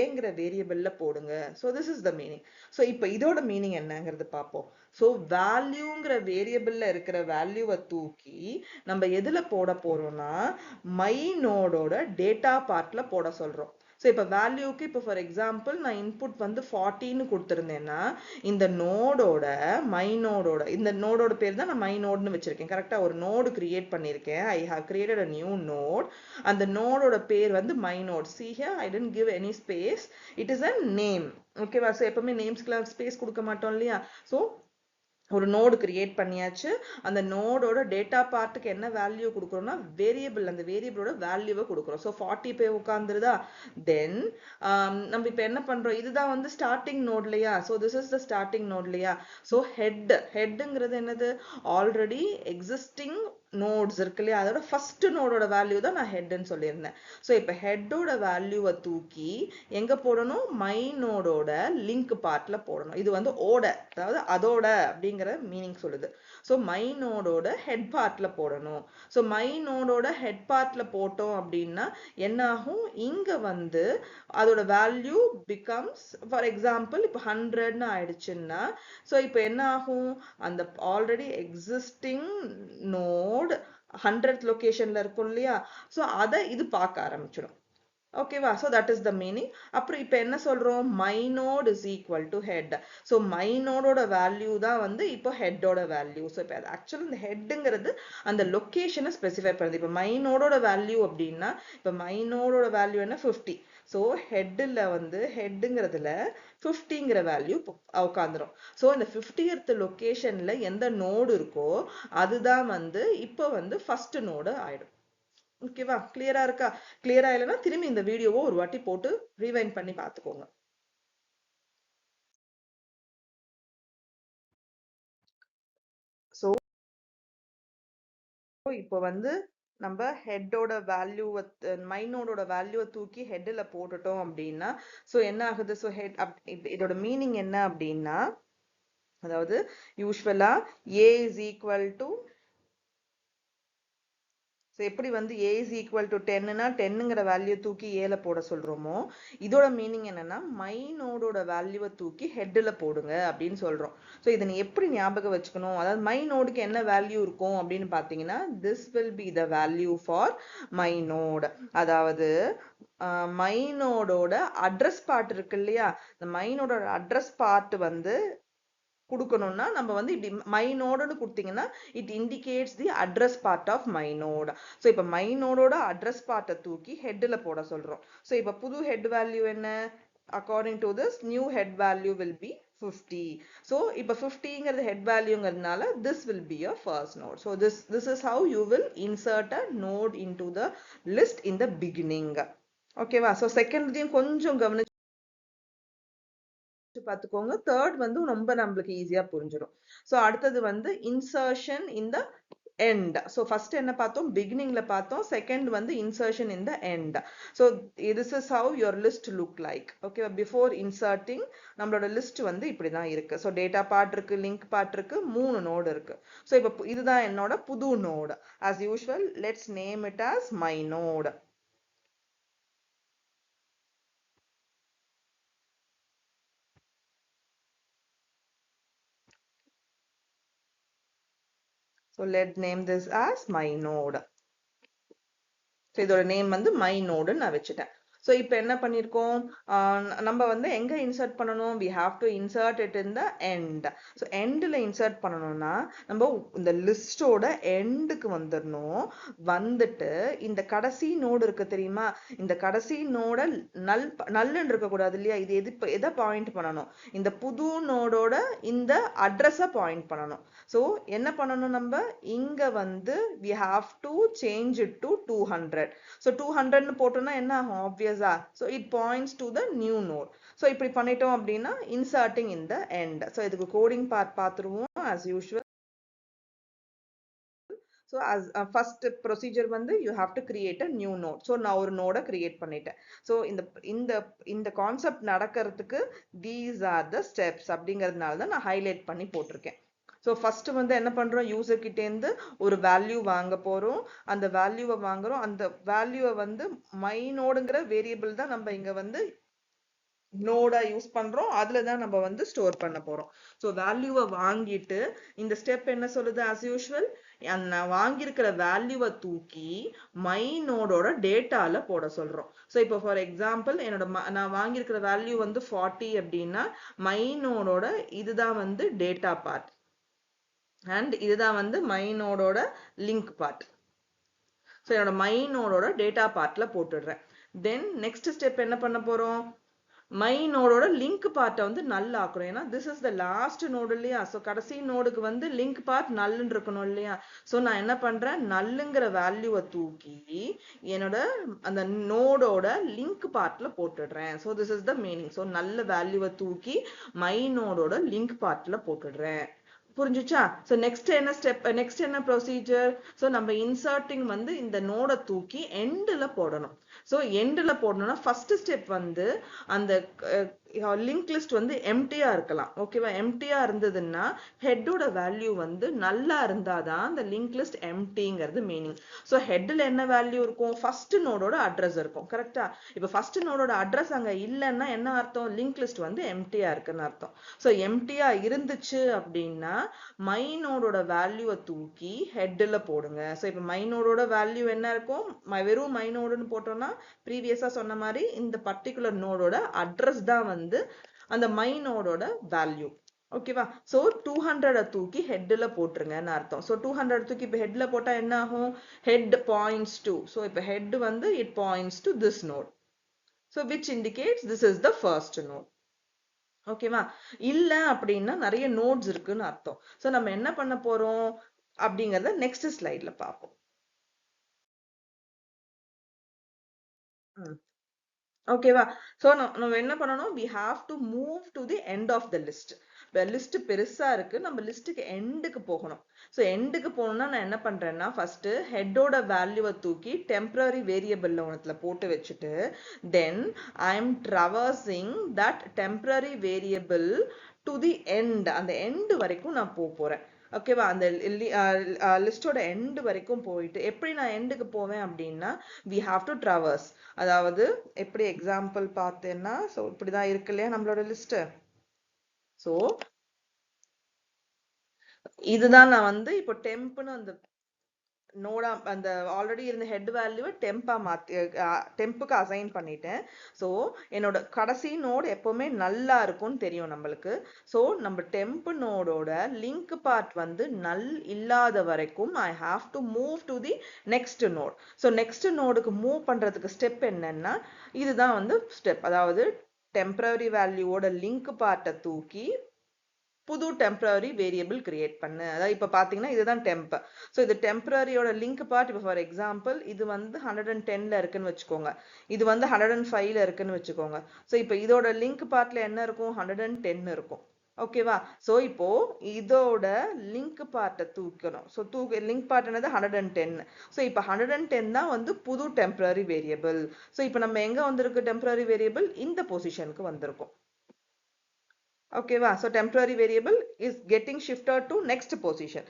ஏங்கிற வேரியபிள்ல போடுங்க. So this is the meaning. So இப்போ இதோட மீனிங் என்னங்கிறது பார்ப்போம். ஸோ வேல்யூங்கிற வேரியபிள்ல இருக்கிற வேல்யூவை தூக்கி நம்ம எதுல போட போறோம்னா மை நோடோட டேட்டா பார்ட்ல போட சொல்றோம். ஸோ இப்போ வேல்யூக்கு இப்போ ஃபார் எக்ஸாம்பிள் நான் இன்புட் வந்து 40ன்னு கொடுத்துருந்தேன்னா இந்த நோடோட மை நோடோட இந்த நோடோட பேர் தான் நான் மை நோட்னு வச்சிருக்கேன். கரெக்டாக ஒரு நோடு கிரியேட் பண்ணியிருக்கேன். I have created a new node. அந்த நோடோட பேர் வந்து my node. See here I didn't give any space. It is a name. ஓகேவா? ஸோ எப்பவுமே நேம்ஸ்க்குலாம் ஸ்பேஸ் கொடுக்க மாட்டோம் இல்லையா? ஸோ ஒரு நோடு கிரியேட் பண்ணியாச்சு. அந்த நோடோட டேட்டா பார்ட்டுக்கு என்ன வேல்யூ கொடுக்குறோம்னா வேரியபிள், அந்த வேரியபிளோட வேல்யூவை கொடுக்குறோம். ஸோ 40 போய் உட்காந்துருதா? தென் நம்ம இப்போ என்ன பண்றோம்? இதுதான் வந்து ஸ்டார்டிங் நோட் இல்லையா? So this is the starting node இல்லையா? ஸோ ஹெட்டுங்கிறது என்னது? ஆல்ரெடி எக்ஸிஸ்டிங் நோட்ஸ் இருக்கு இல்லையா, அதோட ஃபர்ஸ்ட் நோடோட வேல்யூ தான் நான் ஹெட்னு சொல்லியிருந்தேன். ஸோ இப்போ ஹெட்டோட வேல்யூவை தூக்கி எங்க போடணும், மை நோடோட லிங்க் பார்ட்ல போடணும். இது வந்து ஓட, அதாவது அதோட அப்படிங்கிற மீனிங் சொல்லுது. ஸோ மை நோடோட ஹெட் பார்ட்ல போடணும். ஸோ மை நோடோட ஹெட் பார்ட்ல போட்டோம் அப்படின்னா என்ன ஆகும், இங்க வந்து அதோட வேல்யூ பிகம்ஸ், ஃபார் எக்ஸாம்பிள் இப்போ 100ன்னு ஆயிடுச்சுன்னா, ஸோ இப்போ என்ன ஆகும், அந்த ஆல்ரெடி எக்ஸிஸ்டிங் நோட் 100th லொகேஷன்ல இருக்கும் இல்லையா, ஸோ அதை இது பார்க்க ஆரம்பிச்சிடும். ஓகேவா, so that is the meaning. அப்புறம் இப்போ என்ன சொல்றோம், my node is equal to head. So my நோடோட வேல்யூ தான் வந்து இப்போ ஹெட்டோட வேல்யூ. ஸோ இப்போ ஆக்சுவலி இந்த ஹெட்டுங்கிறது அந்த லொக்கேஷனை ஸ்பெசிஃபை பண்ணுது. இப்போ மை நோடோட வேல்யூ அப்படின்னா, இப்போ மை நோடோட வேல்யூ என்ன 50. ஸோ ஹெட்டில் வந்து ஹெட்டுங்கிறதுல 50ங்கிற வேல்யூ உட்காந்துரும். ஸோ இந்த 50th லொக்கேஷன்ல எந்த நோடு இருக்கோ அதுதான் வந்து இப்போ வந்து ஃபர்ஸ்ட் நோடு ஆயிடும். ஓகேவா, கிளியரா இருக்கா? கிளியரா இல்லைன்னா திரும்பி இந்த வீடியோவை ஒரு வாட்டி போட்டு ரீவைண்ட் பண்ணி பார்த்துக்கோங்க. ஸோ இப்போ வந்து நம்ம ஹெட்டோட வேல்யூவை, மைனோடோட வேல்யூவை தூக்கி ஹெட்டில் போட்டுட்டோம் அப்படின்னா ஸோ என்ன ஆகுது, ஸோ ஹெட் இதோட மீனிங் என்ன அப்படின்னா, அதாவது யூஸ்வலா ஏ இஸ் ஈக்குவல் டு, ஸோ எப்படி வந்து ஏ இஸ் ஈக்குவல் டு 10னா 10ங்கிற வேல்யூ தூக்கி ஏல போட சொல்கிறோமோ, இதோட மீனிங் என்னன்னா மை நோடோட வேல்யூவை தூக்கி ஹெட்டில் போடுங்க அப்படின்னு சொல்கிறோம். ஸோ இதை நீ எப்படி ஞாபகம் வச்சுக்கணும், அதாவது மை நோடுக்கு என்ன வேல்யூ இருக்கும் அப்படின்னு பார்த்தீங்கன்னா, this will be the value for my node. அதாவது மை நோடோட அட்ரஸ் பார்ட் இருக்கு இல்லையா, இந்த மை நோடோட அட்ரஸ் பார்ட் வந்து கொடுக்கணும்னா நம்ம வந்து இப்படி மை நோடுன்னு கொடுத்தீங்கன்னா it indicates the address part of my node. So இப்போ மை நோடோட அட்ரஸ் பார்ட்டை தூக்கி ஹெட்டில் போட சொல்கிறோம். ஸோ இப்போ புது ஹெட் வேல்யூ என்ன, according to this new head value will be 50. So இப்போ 50ங்கிறது head valueங்கிறதுனால this will be your first node. So this is how you will insert a node into the list in the beginning. ஓகேவா, so செகண்ட்லையும் கொஞ்சம் கவனிச்சு பார்த்துக்கோங்க. Third வந்து ரொம்ப நம்மளுக்கு ஈஸியா புரிஞ்சிடும். ஸோ அடுத்தது வந்து இன்சர்ஷன் இன் த end. So first என்ன பார்த்தோம், beginningல பார்த்தோம். செகண்ட் வந்து insertion in the end. So this is how your list look like. Okay, before inserting நம்மளோட லிஸ்ட் வந்து இப்படி தான் இருக்கு. ஸோ டேட்டா பார்ட் இருக்கு, லிங்க் பார்ட் இருக்கு, 3 நோடு இருக்கு. ஸோ இப்போ இதுதான் என்னோட புது node. as usual let's name it as my node. So let's name this as my node. So இதோட நேம் வந்து my node நான் வச்சுட்டேன். ஸோ இப்போ என்ன பண்ணியிருக்கோம், நம்ம வந்து எங்கே இன்சர்ட் பண்ணணும், we have to insert it in the end. So எண்டில் இன்சர்ட் பண்ணணும்னா நம்ம இந்த லிஸ்டோட எண்டுக்கு வந்துடணும். வந்துட்டு இந்த கடைசி நோடு இருக்கு தெரியுமா, இந்த கடைசி நோட நல்லுன்னு இருக்கக்கூடாது இல்லையா, இது எதை பாயிண்ட் பண்ணணும், இந்த புது நோடோட இந்த அட்ரஸை பாயிண்ட் பண்ணணும். ஸோ என்ன பண்ணணும், நம்ம இங்கே வந்து we have to change it to 200. So 200ன்னு போட்டோம்னா என்ன ஆகும், ஆப்வியஸா so it points to the new node. so இப்படி பண்ணிட்டோம் அப்படின்னா inserting in the end. so இதுக்கு கோடிங் பார்ட் பார்த்துருவோம் as usual. so as first procedure வந்து you have to create a new node. so நான் ஒரு நோட கிரியேட் பண்ணிட்டேன். so இந்த கான்செப்ட் நடக்கிறதுக்கு these are the steps அப்படிங்கிறதுனால தான் நான் ஹைலைட் பண்ணி போட்டிருக்கேன். ஸோ ஃபர்ஸ்ட் வந்து என்ன பண்றோம், யூசர் கிட்டேருந்து ஒரு வேல்யூ வாங்க போறோம். அந்த வேல்யூவை வாங்குறோம். அந்த வேல்யூவை வந்து மை நோடுங்கிற வேரியபிள் தான் நம்ம இங்க வந்து நோடா யூஸ் பண்றோம். அதுல தான் நம்ம வந்து ஸ்டோர் பண்ண போறோம். ஸோ வேல்யூவை வாங்கிட்டு இந்த ஸ்டெப் என்ன சொல்லுது, as usual நான் வாங்கியிருக்கிற வேல்யூவை தூக்கி மை நோடோட டேட்டால போட சொல்றோம். ஸோ இப்போ ஃபார் எக்ஸாம்பிள் என்னோட நான் வாங்கியிருக்கிற வேல்யூ வந்து 40 அப்படின்னா மை நோடோட இதுதான் வந்து டேட்டா பார்ட் அண்ட் இதுதான் வந்து மை நோடோட லிங்க் பார்ட். ஸோ என்னோட மை நோடோட டேட்டா பார்ட்ல போட்டுடுறேன். தென் நெக்ஸ்ட் ஸ்டெப் என்ன பண்ண போறோம், மை நோடோட லிங்க் பார்ட்டை வந்து நல் ஆக்குறோம். ஏன்னா this is the last node இல்லையா, ஸோ கடைசி நோடுக்கு வந்து லிங்க் பார்ட் நல்லுன்னு இருக்கணும் இல்லையா. ஸோ நான் என்ன பண்றேன், நல்லுங்கிற வேல்யூவை தூக்கி என்னோட அந்த நோடோட லிங்க் பார்ட்ல போட்டுடுறேன். So this is the meaning. So நல்ல வேல்யூவை தூக்கி மை நோடோட லிங்க் பார்ட்ல போட்டுடுறேன். புரிஞ்சுச்சா? ஸோ நெக்ஸ்ட் என்ன ஸ்டெப், நெக்ஸ்ட் என்ன ப்ரொசீஜர்? ஸோ நம்ம இன்சர்ட்டிங் வந்து இந்த நோடை தூக்கி எண்டில் போடணும். ஸோ எண்டில் போடணும்னா ஃபர்ஸ்ட் ஸ்டெப் வந்து அந்த லிங்க் லிஸ்ட் வந்து எம்டியா இருக்கலாம். ஓகேவா? எம்டியா இருந்ததுன்னா ஹெட்டோட வேல்யூ வந்து நல்லா இருந்தாதான் அந்த லிங்க் லிஸ்ட் எம்டிங்கிறது மீனிங். ஸோ ஹெட்டில் என்ன வேல்யூ இருக்கும்? ஃபர்ஸ்ட் நோடோட அட்ரஸ் இருக்கும். கரெக்டா? இப்போ ஃபர்ஸ்ட் நோடோட அட்ரஸ் அங்கே இல்லைன்னா என்ன அர்த்தம்? லிங்க் லிஸ்ட் வந்து எம்டியா இருக்குன்னு அர்த்தம். ஸோ எம்டியா இருந்துச்சு அப்படின்னா மை நோடோட வேல்யூவை தூக்கி ஹெட்டில் போடுங்க. ஸோ இப்போ மை நோடோட வேல்யூ என்ன இருக்கும்? வெறும் மை நோடுன்னு போட்டோம்னா ப்ரீவியஸா சொன்ன மாதிரி இந்த பர்டிகுலர் நோடோட அட்ரஸ் தான் வந்து அந்த மை நோடோட வேல்யூ. ஓகேவா? ஸோ 200 தூக்கி ஹெட்டில் போட்டுருங்கன்னு அர்த்தம். ஸோ 200 தூக்கி இப்போ ஹெட்டில் போட்டால் என்ன ஆகும்? ஹெட் பாயிண்ட்ஸ் டு, ஸோ இப்போ ஹெட் வந்து it points to this node. So which indicates this is the first node. ஓகேவா? இல்ல அப்படின்னா நிறைய நோட்ஸ் இருக்குன்னு அர்த்தம். ஸோ நம்ம என்ன பண்ண போறோம் அப்படிங்கறத நெக்ஸ்ட் ஸ்லைட்ல பார்ப்போம். ஓகேவா? ஸோ நம்ம என்ன பண்ணணும்? we have to move to the end of the list. இப்போ லிஸ்ட் பெருசா இருக்கு, நம்ம லிஸ்ட்டுக்கு எண்டுக்கு போகணும். ஸோ எண்டுக்கு போகணும்னா நான் என்ன பண்றேன்னா ஃபர்ஸ்ட் ஹெட்டோட வேல்யூவை தூக்கி டெம்பரரி வேரியபிள்ல ஒன்றத்துல போட்டு வச்சுட்டு then I am traversing that temporary variable to the end. அந்த எண்டு வரைக்கும் நான் போறேன். ஓகேவா? அந்த லிஸ்டோட எண்டு வரைக்கும் போயிட்டு எப்படி நான் எண்டுக்கு போவேன் அப்படின்னா we have to traverse. அதாவது எப்படி எக்ஸாம்பிள் பார்த்தேன்னா ஸோ இப்படிதான் இருக்கு இல்லையா நம்மளோட லிஸ்ட். ஸோ இதுதான் நான் வந்து இப்போ டெம்ப்னு அந்த நோடா அந்த ஆல்ரெடி இருந்த ஹெட் வேல்யூவை டெம்புக்கு அசைன் பண்ணிட்டேன். ஸோ என்னோட கடைசி நோடு எப்பவுமே நல்லா இருக்கும்னு தெரியும் நம்மளுக்கு. ஸோ நம்ம டெம்ப் நோடோட லிங்க் பார்ட் வந்து நல் இல்லாத வரைக்கும் I have to move to the next node. So next நோடுக்கு மூவ் பண்றதுக்கு ஸ்டெப் என்னன்னா இதுதான் வந்து ஸ்டெப். அதாவது டெம்பரரி வேல்யூவோட லிங்க் பார்ட்டை தூக்கி புது டெம்பரரி வேரியபிள் கிரியேட் பண்ணு. அதாவது இப்போ பார்த்தீங்கன்னா இதுதான் டெம்ப். ஸோ இது டெம்பரரியோட லிங்க் பார்ட். இப்போ ஃபார் எக்ஸாம்பிள் இது வந்து 110ல இருக்குன்னு வச்சுக்கோங்க, இது வந்து 105ல இருக்குன்னு வச்சுக்கோங்க. ஸோ இப்போ இதோட லிங்க் பார்ட்ல என்ன இருக்கும்? 110 இருக்கும். ஓகேவா? ஸோ இப்போ இதோட லிங்க் பார்ட்டை தூக்கணும். ஸோ லிங்க் பார்ட் என்னது? 110. ஸோ இப்போ 110 தான் வந்து புது டெம்பரரி வேரியபிள். ஸோ இப்போ நம்ம எங்க வந்திருக்கு? டெம்பரரி வேரியபிள் இந்த பொசிஷனுக்கு வந்திருக்கும். ஓகேவா? So temporary variable is getting shifted to next position.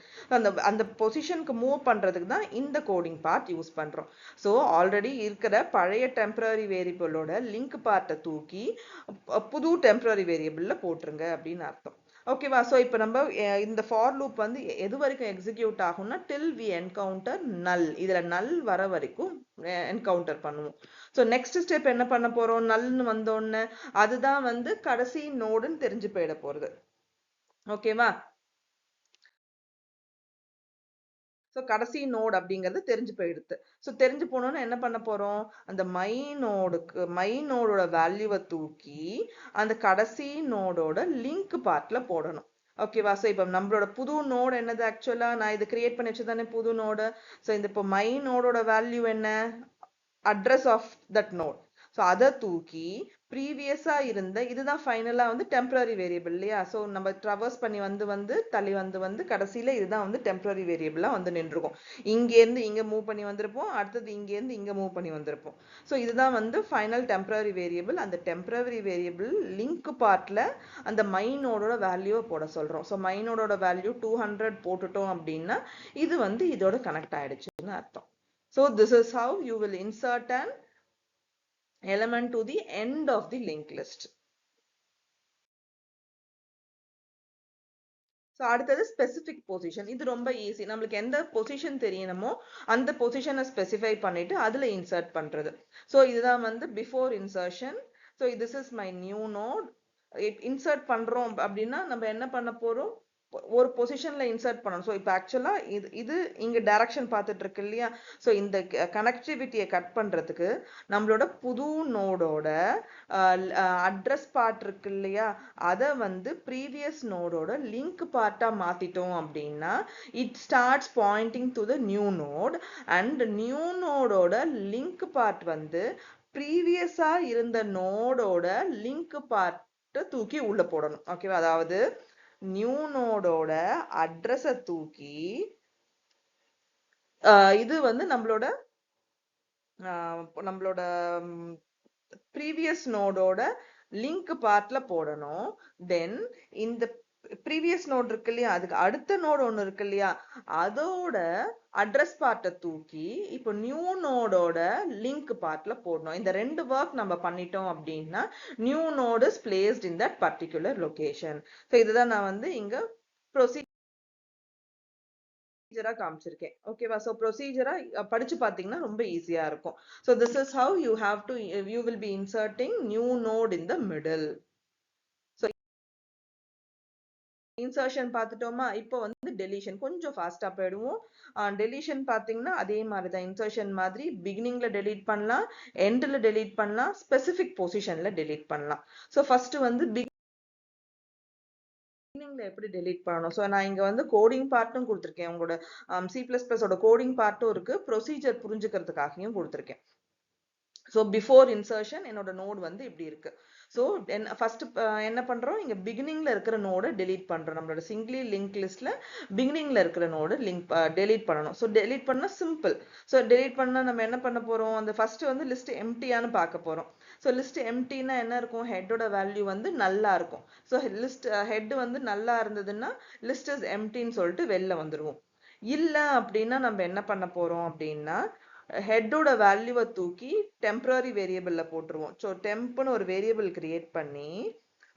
அந்த பொசிஷனுக்கு மூவ் பண்ணுறதுக்கு தான் இந்த கோடிங் பார்ட் யூஸ் பண்ணுறோம். ஸோ ஆல்ரெடி இருக்கிற பழைய டெம்பரரி வேரியபிளோட லிங்க் பார்ட்டை தூக்கி புது டெம்பரரி வேரியபிளில் போட்டுருங்க அப்படின்னு அர்த்தம். ஓகேவா? ஸோ இப்போ நம்ம இந்த ஃபார் லூப் வந்து எது வரைக்கும் எக்ஸிக்யூட் ஆகும்னா டில் வி என்கவுண்டர் நல். இதில் நல் வர வரைக்கும் என்கவுண்டர் பண்ணுவோம். ஸோ நெக்ஸ்ட் ஸ்டெப் என்ன பண்ண போறோம்? நல்னு வந்தோடனே அதுதான் வந்து கடைசி நோடுன்னு தெரிஞ்சு போயிட போறது. ஓகேவா? ஸோ கடைசி நோடு அப்படிங்கிறது தெரிஞ்சு போயிடுது. ஸோ தெரிஞ்சு போனோன்னா என்ன பண்ண போறோம்? அந்த மை நோடோட வேல்யூவை தூக்கி அந்த கடைசி நோடோட லிங்க் பார்ட்ல போடணும். ஓகேவா? ஸோ இப்போ நம்மளோட புது நோடு என்னது? ஆக்சுவலா நான் இது கிரியேட் பண்ணி வச்சுதானே புது நோடு. ஸோ இந்த இப்போ மை நோடோட வேல்யூ என்ன? Address of that node. So அதை தூக்கி ப்ரீவியஸா இருந்த இதுதான் ஃபைனலா வந்து டெம்பரரி வேரியபிள் இல்லையா? ஸோ நம்ம ட்ராவர்ஸ் பண்ணி வந்து தள்ளி வந்து கடைசியில இதுதான் வந்து டெம்பரரி வேரியபிளா வந்து நின்றுக்கும். இங்கேருந்து இங்க மூவ் பண்ணி வந்திருப்போம், அடுத்தது இங்கேருந்து இங்க மூவ் பண்ணி வந்திருப்போம். ஸோ இதுதான் வந்து ஃபைனல் டெம்பரரி வேரியபிள். அந்த டெம்பரரி வேரியபிள் லிங்க் பார்ட்ல அந்த மைனோட வேல்யூவை போட சொல்றோம். ஸோ மைனோட வேல்யூ 200 போட்டுட்டோம் அப்படின்னா இது வந்து இதோட கனெக்ட் ஆயிடுச்சுன்னு அர்த்தம். So this is how you will insert an element to the end of the linked list. So அடுத்தது ஸ்பெசிஃபிக் பொசிஷன். இது ரொம்ப ஈஸி. நம்மளுக்கு எந்த பொசிஷன் தெரியணுமோ அந்த பொசிஷனை ஸ்பெசிஃபை பண்ணிட்டு அதுல இன்சர்ட் பண்றது. ஸோ இதுதான் வந்து before insertion. So this is my new node. Insert பண்றோம் அப்படின்னா நம்ம என்ன பண்ண போறோம்? ஒரு பொசிஷன்ல இன்சர்ட் பண்ணணும். ஸோ இப்போ ஆக்சுவலா இது இங்க டைரக்ஷன் பார்த்துட்டு இருக்கு இல்லையா? ஸோ இந்த கனெக்டிவிட்டியை கட் பண்றதுக்கு நம்மளோட புது நோடோட அட்ரஸ் பார்ட் இருக்கு இல்லையா? அதை வந்து ப்ரீவியஸ் நோடோட லிங்க் பார்ட்டா மாத்திட்டோம் அப்படின்னா it starts pointing to the new node and new நோடோட லிங்க் பார்ட் வந்து ப்ரீவியஸா இருந்த நோடோட லிங்க் பார்ட் தூக்கி உள்ள போடணும். ஓகேவா? அதாவது நியூ நோடோட அட்ரஸை தூக்கி இது வந்து நம்மளோட ப்ரீவியஸ் நோடோட லிங்க் பார்ட்ல போடணும். தென் இந்த ப்ரீவியஸ் நோட் இருக்கு இல்லையா, அதுக்கு அடுத்த நோடு ஒன்று இருக்கு இல்லையா, அதோட அட்ரஸ் பார்ட்டை தூக்கி இப்போ நியூ நோடோட லிங்க் பார்ட்ல போடணும். இந்த ரெண்டு ஒர்க் நம்ம பண்ணிட்டோம் அப்படின்னா new node is placed in that particular location. So இதுதான் நான் வந்து இங்க ப்ரொசீஜரா காமிச்சிருக்கேன். ஓகேவா? ஸோ ப்ரொசீஜரா படிச்சு பார்த்தீங்கன்னா ரொம்ப ஈஸியா இருக்கும். So this is how you will be inserting new node in the middle. Insertion பார்த்துட்டோமா? இப்போ வந்து டெலிஷன் கொஞ்சம் ஃபாஸ்டா போயிடுவோம். டெலிஷன் பார்த்தீங்கன்னா அதே மாதிரி தான், இன்சர்ஷன் மாதிரி பிகினிங்ல டெலீட் பண்ணலாம், எண்ட்ல டெலீட் பண்ணலாம், ஸ்பெசிபிக் பொசிஷன்ல டெலீட் பண்ணலாம். ஸோ ஃபர்ஸ்ட் வந்து பிகினிங்ல எப்படி டெலீட் பண்ணணும்? ஸோ நான் இங்க வந்து கோடிங் பார்ட்டும் கொடுத்துருக்கேன். உங்களோட C++ஓட கோடிங் பார்ட்டும் இருக்கு, ப்ரொசீஜர் புரிஞ்சுக்கிறதுக்காகவும் கொடுத்துருக்கேன். ஸோ பிஃபோர் இன்சர்ஷன் என்னோட நோட் வந்து இப்படி இருக்கு. ஸோ ஃபர்ஸ்ட் என்ன பண்றோம், இங்க பிகினிங்ல இருக்கிற நோட டெலீட் பண்றோம். நம்மளோட சிங்கிளி லிங்க் லிஸ்ட்ல பிகினிங்ல இருக்கிற நோடு டெலீட் பண்ணணும். ஸோ டெலீட் பண்ணா சிம்பிள். ஸோ டெலீட் பண்ணா நம்ம என்ன பண்ண போறோம், அந்த ஃபர்ஸ்ட் வந்து லிஸ்ட் எம்டியான்னு பார்க்க போறோம். ஸோ லிஸ்ட் எம்டினா என்ன இருக்கும், ஹெட்டோட வேல்யூ வந்து நல்லா இருக்கும். ஸோ லிஸ்ட் ஹெட் வந்து நல்லா இருந்ததுன்னா லிஸ்ட் இஸ் எம்டின்னு சொல்லிட்டு வெளில வந்துருவோம். இல்ல அப்படின்னா நம்ம என்ன பண்ண போறோம் அப்படின்னா ஹெட்டோட வேல்யூவை தூக்கி டெம்பரரி வேரியபிள்ல போட்டுருவோம். ஸோ டெம்ப்னு ஒரு வேரியபிள் கிரியேட் பண்ணி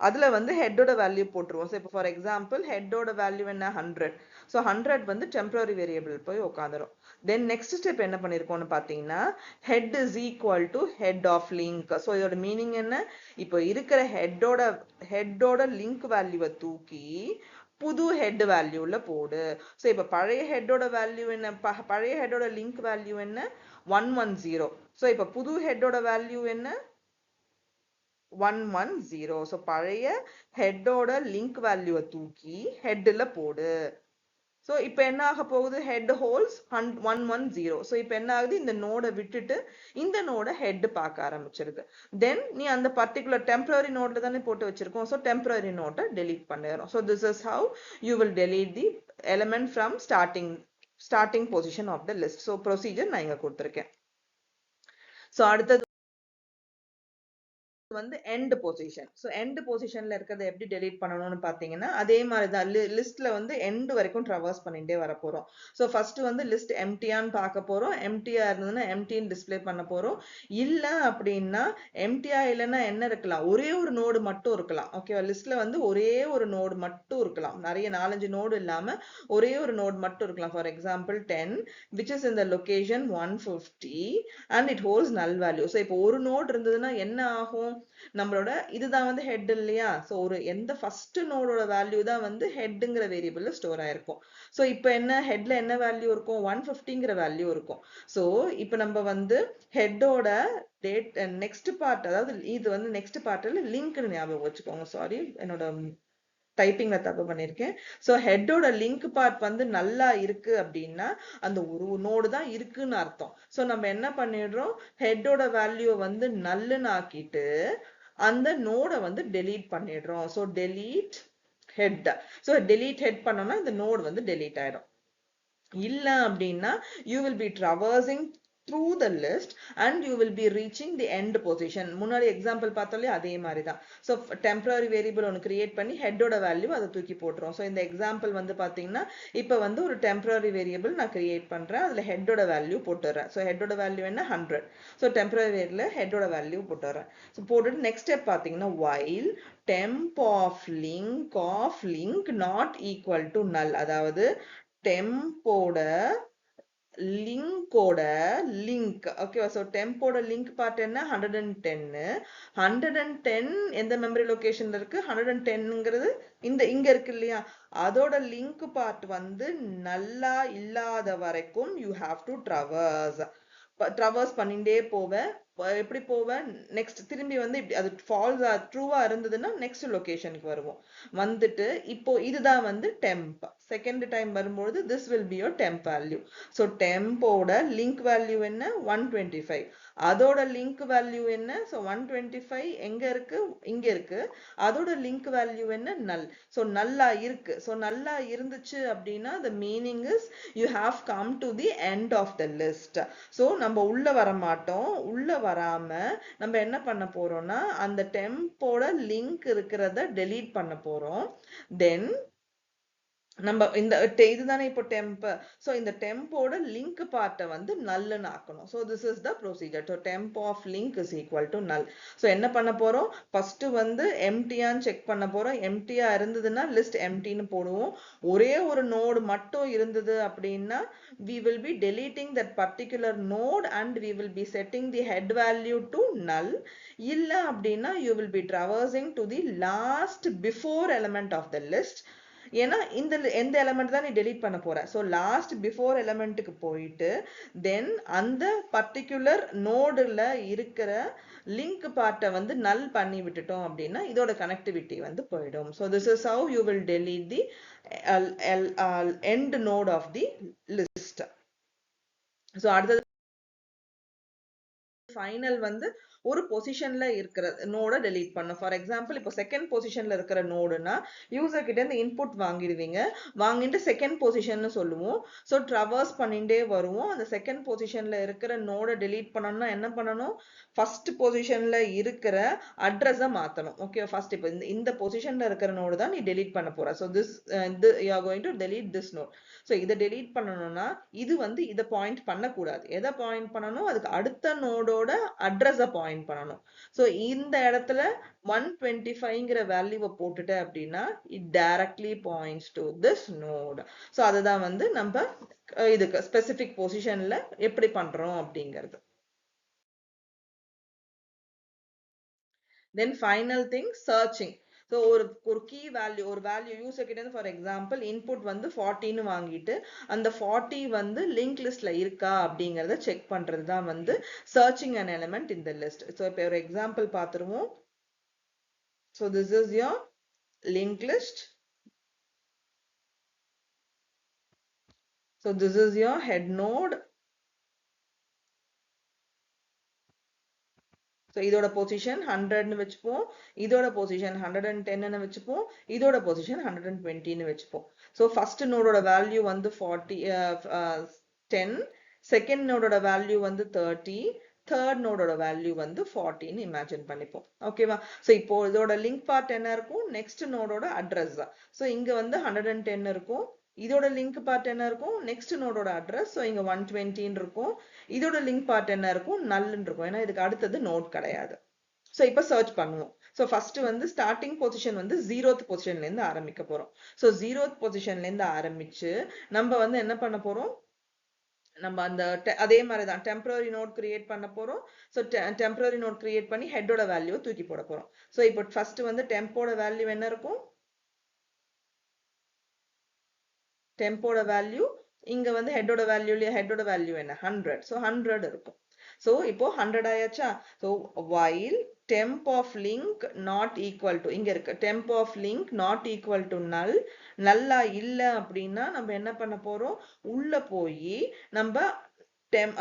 அதுல வந்து ஹெட்டோட வேல்யூ போட்டுருவோம். ஸோ இப்போ ஃபார் எக்ஸாம்பிள் ஹெட்டோட வேல்யூ என்ன 100. ஸோ 100 வந்து டெம்பரரி வேரியபிள் போய் உட்காந்துரும். தென் நெக்ஸ்ட் ஸ்டெப் என்ன பண்ணிருக்கோம்னு பார்த்தீங்கன்னா head is equal to head of link. So இதோட மீனிங் என்ன, இப்போ இருக்கிற ஹெட்டோட லிங்க் வேல்யூவை தூக்கி புது ஹெட் வேல்யூல போடு. ஸோ இப்போ பழைய ஹெட்டோட வேல்யூ என்ன, பழைய ஹெட்டோட லிங்க் வேல்யூ என்ன 110. ஸோ இப்போ புது ஹெட்டோட வேல்யூ என்ன 110. ஸோ பழைய ஹெட்டோட லிங்க் வேல்யூவை தூக்கி ஹெட்ல போடு. ஸோ இப்போ என்ன ஆக போகுது, ஹெட் ஹோல்ஸ் 110. ஸோ இப்போ என்ன ஆகுது, இந்த நோடை விட்டுட்டு இந்த நோட ஹெட் பார்க்க ஆரம்பிச்சிருது. தென் நீ அந்த பர்டிகுலர் டெம்பரரி நோட்ல தானே போட்டு வச்சிருக்கோம். ஸோ டெம்பரரி நோட்டை டெலீட் பண்ணிடுறோம். So this is how you will delete the element from starting position of the list. So procedure நான் இங்க கொடுத்துருக்கேன். ஸோ அடுத்தது வந்து எண்ட் பொசிஷன். ஸோ எண்ட் பொசிஷன்ல இருக்கிறத எப்படி டெலீட் பண்ணணும்னு பார்த்தீங்கன்னா அதே மாதிரி தான், லிஸ்ட்ல வந்து எண்ட் வரைக்கும் ட்ராவர்ஸ் பண்ணிட்டே வர போறோம். ஸோ ஃபர்ஸ்ட் வந்து லிஸ்ட் எம்டியான்னு பார்க்க போறோம். எம்டியா இருந்ததுன்னா எம்டின்னு டிஸ்பிளே பண்ண போறோம். இல்லை அப்படின்னா எம்டியா இல்லைன்னா என்ன இருக்கலாம், ஒரே ஒரு நோடு மட்டும் இருக்கலாம். ஓகேவா? லிஸ்ட்ல வந்து ஒரே ஒரு நோடு மட்டும் இருக்கலாம், நிறைய 4-5 நோடு இல்லாம ஒரே ஒரு நோடு மட்டும் இருக்கலாம். For example 10 which is in the location 150 and it holds null value. So இப்போ ஒரு நோடு இருந்ததுன்னா என்ன ஆகும், நம்மளோட இதுதான் வந்து ஹெட் இல்லையா. ஸோ ஒரு எந்த ஃபர்ஸ்ட் நோடோட வேல்யூ தான் வந்து ஹெட்ங்கிற வேரியபிள்ல ஸ்டோர் ஆயிருக்கும். ஸோ இப்போ என்ன ஹெட்ல என்ன வேல்யூ இருக்கும், 150ங்கிற வேல்யூ இருக்கும். ஸோ இப்போ நம்ம வந்து ஹெட்டோட நெக்ஸ்ட் பார்ட், அதாவது இது வந்து நெக்ஸ்ட் பார்ட்ல லிங்க்னு ஞாபகம் வச்சுக்கோங்க. சாரி, என்னோட டைப்பிங்ல தப்பு பண்ணிருக்கேன். ஸோ ஹெட்டோட லிங்க் பார்ட் வந்து நல்லா இருக்கு அப்படின்னா அந்த ஒரு நோடு தான் இருக்குன்னு அர்த்தம். ஸோ நம்ம என்ன பண்ணிடுறோம், ஹெட்டோட வேல்யூ வந்து நல்லுன்னு ஆக்கிட்டு அந்த நோடை வந்து டெலீட் பண்ணிடுறோம். So delete head. So delete head பண்ணோம்னா இந்த நோடு வந்து டெலீட் ஆயிடும். இல்ல அப்படின்னா you will be traversing through the list and you will be reaching the end position. முன்னாடி எக்ஸாம்பிள் பார்த்தாலே அதே மாதிரி தான். ஸோ டெம்பரரி வேரியபிள் ஒன்று கிரியேட் பண்ணி ஹெட்டோட வேல்யூ அதை தூக்கி போட்டுரும். ஸோ இந்த எக்ஸாம்பிள் வந்து பார்த்தீங்கன்னா இப்போ வந்து ஒரு டெம்பரரி வேரியபிள் நான் கிரியேட் பண்றேன், அதில் ஹெட்டோட வேல்யூ போட்டுறேன். ஸோ ஹெட்டோட வேல்யூ என்ன 100. ஸோ டெம்பரரி வேரியபிள் ஹெட்டோட வேல்யூ போட்டுறேன். ஸோ போட்டுட்டு நெக்ஸ்ட் ஸ்டெப் பார்த்தீங்கன்னா while temp of link not equal to null. அதாவது டெம்போட லிங்கோட லிங்க். ஓகேவா? ஸோ டெம்போட லிங்க் பார்ட் என்ன 110. 110 எந்த மெமரி லொகேஷன்ல இருக்கு, 110ங்கிறது இங்க இருக்கு இல்லையா, அதோட லிங்க் பார்ட் வந்து நல்லா இல்லாத வரைக்கும் யூ ஹாவ் டு ட்ராவர்ஸ் பண்ணிட்டே போவேன். எப்படி போவேன் நெக்ஸ்ட் திரும்பி வந்து இப்படி அது ஃபால்ஸா ட்ரூவா இருந்ததுன்னா நெக்ஸ்ட் லொகேஷனுக்கு வருவோம். வந்துட்டு இப்போ இதுதான் வந்து டெம்ப். செகண்ட் டைம் வரும்போது this will be your temp value. So டெம்போட லிங்க் வேல்யூ என்ன 125. அதோட லிங்க் வேல்யூ என்ன? ஸோ 125 எங்க இருக்கு? இங்க இருக்கு. அதோட லிங்க் வேல்யூ என்ன? நல். ஸோ நல்லா இருக்கு. ஸோ நல்லா இருந்துச்சு அப்படின்னா the meaning is you have come to the end of the list. So நம்ம உள்ள வர மாட்டோம். உள்ள வராம நம்ம என்ன பண்ண போறோம்னா அந்த டெம்போட லிங்க் இருக்கிறத delete பண்ண போறோம். தென் நம்ம இந்த இதுதானே இப்போ டெம்ப். ஸோ இந்த டெம்போட லிங்க் பார்ட்டை வந்து நல்லுன்னு ஆக்கணும். So this is the procedure. So temp of link is equal to null. So என்ன பண்ண போறோம்? ஃபர்ஸ்ட் வந்து எம்டியான்னு செக் பண்ண போறோம். எம்டியா இருந்ததுன்னா லிஸ்ட் எம்டின்னு போடுவோம். ஒரே ஒரு நோடு மட்டும் இருந்தது அப்படின்னா we will be deleting that particular node and we will be setting the head value to null. இல்ல அப்படின்னா you will be traversing to the last before element of the list. ஏன்னா இந்த எந்த எலிமெண்ட் தான் நீ டெலீட் பண்ண போற. So last before எலிமெண்ட்டுக்கு போயிட்டு தென் அந்த பர்டிகுலர் நோடுல இருக்கிற லிங்க் பார்ட்டை வந்து நல் பண்ணி விட்டுட்டோம் அப்படின்னா இதோட கனெக்டிவிட்டி வந்து போயிடும். So this is how you will delete the end node of the list. So அடுத்தது ஃபைனல் வந்து ஒரு பொசிஷன்ல இருக்கிற நோட டெலீட் பண்ணும். ஃபார் எக்ஸாம்பிள் இப்போ செகண்ட் பொசிஷன்ல இருக்கிற நோடுனா யூசர் கிட்ட இருந்து இன்புட் வாங்கிடுவீங்க. வாங்கிட்டு செகண்ட் பொசிஷன் சொல்லுவோம். ஸோ ட்ராவர்ஸ் பண்ணிட்டே வருவோம். அந்த செகண்ட் பொசிஷன்ல இருக்கிற நோட டெலீட் பண்ணணும்னா என்ன பண்ணணும்? ஃபர்ஸ்ட் பொசிஷன்ல இருக்கிற அட்ரஸை மாத்தணும். ஓகே, ஃபர்ஸ்ட் இப்போ இந்த பொசிஷன்ல இருக்கிற நோடு தான் நீ டெலீட் பண்ண போற. So this you are going to delete this node. So இதை டெலீட் பண்ணணும்னா இது வந்து இதை பாயிண்ட் பண்ணக்கூடாது. எதை பாயிண்ட் பண்ணணும்? அதுக்கு அடுத்த நோடோட அட்ரஸை பாயிண்ட் பண்ணணும். ஸோ இந்த இடத்துல 125ங்கிற வேல்யூவை போட்டுட்ட அப்படின்னா it directly points to this node. So அதுதான் வந்து நம்ம இதுக்கு ஸ்பெசிபிக் பொசிஷன்ல எப்படி பண்றோம் அப்படிங்கிறது. Then final thing, searching. So ஒரு கீ வேல்யூ ஒரு வேல்யூ யூசர் கிட்ட இருந்து ஃபார் எக்ஸாம்பிள் இன்புட் வந்து 40ன்னு வாங்கிட்டு அந்த 40 வந்து லிங்க் லிஸ்ட்ல இருக்கா அப்படிங்கறத செக் பண்றது தான் வந்து searching an element in the list. So இப்போ ஒரு எக்ஸாம்பிள் பார்த்துருவோம். So this is your link list. So this is your head node. So இதோட பொசிஷன் 100ன்னு வச்சுப்போம். இதோட பொசிஷன் 110ன்னு வச்சுப்போம். இதோட பொசிஷன் 120ன்னு வச்சுப்போம். ஸோ ஃபர்ஸ்ட் நோடோட வேல்யூ வந்து 10, செகண்ட் நோடோட வேல்யூ வந்து 30, தேர்ட் நோடோட வேல்யூ வந்து 40ன்னு இமேஜின் பண்ணிப்போம். ஓகேவா? ஸோ இப்போ இதோட லிங்க் பார்ட் என்ன இருக்கும்? நெக்ஸ்ட் நோடோட அட்ரஸ் தான். ஸோ இங்க வந்து 110 இருக்கும். இதோட லிங்க் பார்ட் என்ன இருக்கும்? Next நோடோட address. ஸோ இங்க 120 இருக்கும். இதோட லிங்க் பார்ட் என்ன இருக்கும்? நல்லுன்னு இருக்கும். ஏன்னா இதுக்கு அடுத்தது நோட் கிடையாது. ஸோ இப்போ சர்ச் பண்ணுவோம். ஸோ ஃபர்ஸ்ட் வந்து ஸ்டார்டிங் பொசிஷன் வந்து 0th பொசிஷன்ல இருந்து ஆரம்பிக்க போறோம். ஸோ 0th பொசிஷன்ல இருந்து ஆரம்பிச்சு நம்ம வந்து என்ன பண்ண போறோம்? நம்ம அந்த அதே மாதிரி தான் டெம்பரரி நோட் கிரியேட் பண்ண போறோம். ஸோ டெம்பரரி நோட் கிரியேட் பண்ணி ஹெட்டோட வேல்யூ தூக்கி போட போறோம். ஸோ இப்போ ஃபர்ஸ்ட் வந்து டெம்போட வேல்யூ என்ன இருக்கும்? டெம்போட வேல்யூ இங்க வந்து ஹெட்டோட வேல்யூ இல்லையா? ஹெட்டோட வேல்யூ என்ன? 100. ஸோ 100 இருக்கும். ஸோ இப்போ 100 ஆயாச்சா? So while temp of link not equal to இங்க இருக்கு temp of link not equal to null. நல்லா இல்ல அப்படின்னா நம்ம என்ன பண்ண போறோம்? உள்ள போய் நம்ம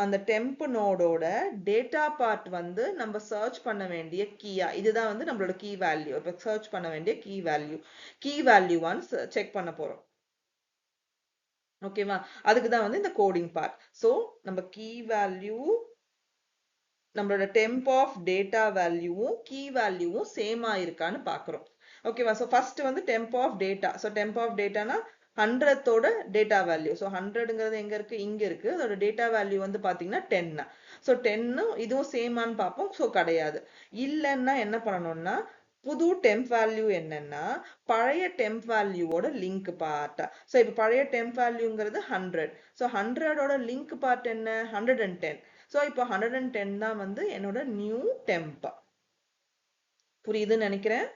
அந்த டெம்ப் நோடோட டேட்டா பார்ட் வந்து நம்ம சர்ச் பண்ண வேண்டிய கீயா இதுதான் வந்து நம்மளோட கீ வேல்யூ. இப்போ சர்ச் பண்ண வேண்டிய கீ வேல்யூ ஒன்ஸ் செக் பண்ண போறோம். ஓகேவா? அதுக்கு தான் வந்து இந்த கோடிங் பார்ட். ஸோ நம்ம கீ வேல்யூ நம்மளோட டெம்ப் ஆஃப் டேட்டா வேல்யூவும் கீ வேல்யூவும் சேமா இருக்கான்னு பாக்குறோம். ஓகேவா? ஸோ ஃபர்ஸ்ட் வந்து temp of data. So temp of டேட்டானா 100த்தோட டேட்டா வேல்யூ. ஸோ 100ங்கிறது எங்க இருக்கு? இங்க இருக்கு. அதோட டேட்டா வேல்யூ வந்து பாத்தீங்கன்னா 10. ஸோ 10 இதுவும் சேமான்னு பார்ப்போம். ஸோ கிடையாது. இல்லைன்னா என்ன பண்ணணும்னா புது டெம்ப் வேல்யூ என்னன்னா பழைய டெம்ப் வேல்யூவோட லிங்க் பார்ட். ஸோ இப்போ பழைய டெம்ப் வேல்யூங்கிறது 100. ஸோ 100ஓட லிங்க் பார்ட் என்ன? 110. ஸோ இப்போ 110 தான் வந்து என்னோட நியூ டெம்ப். புரியுதுன்னு நினைக்கிறேன்.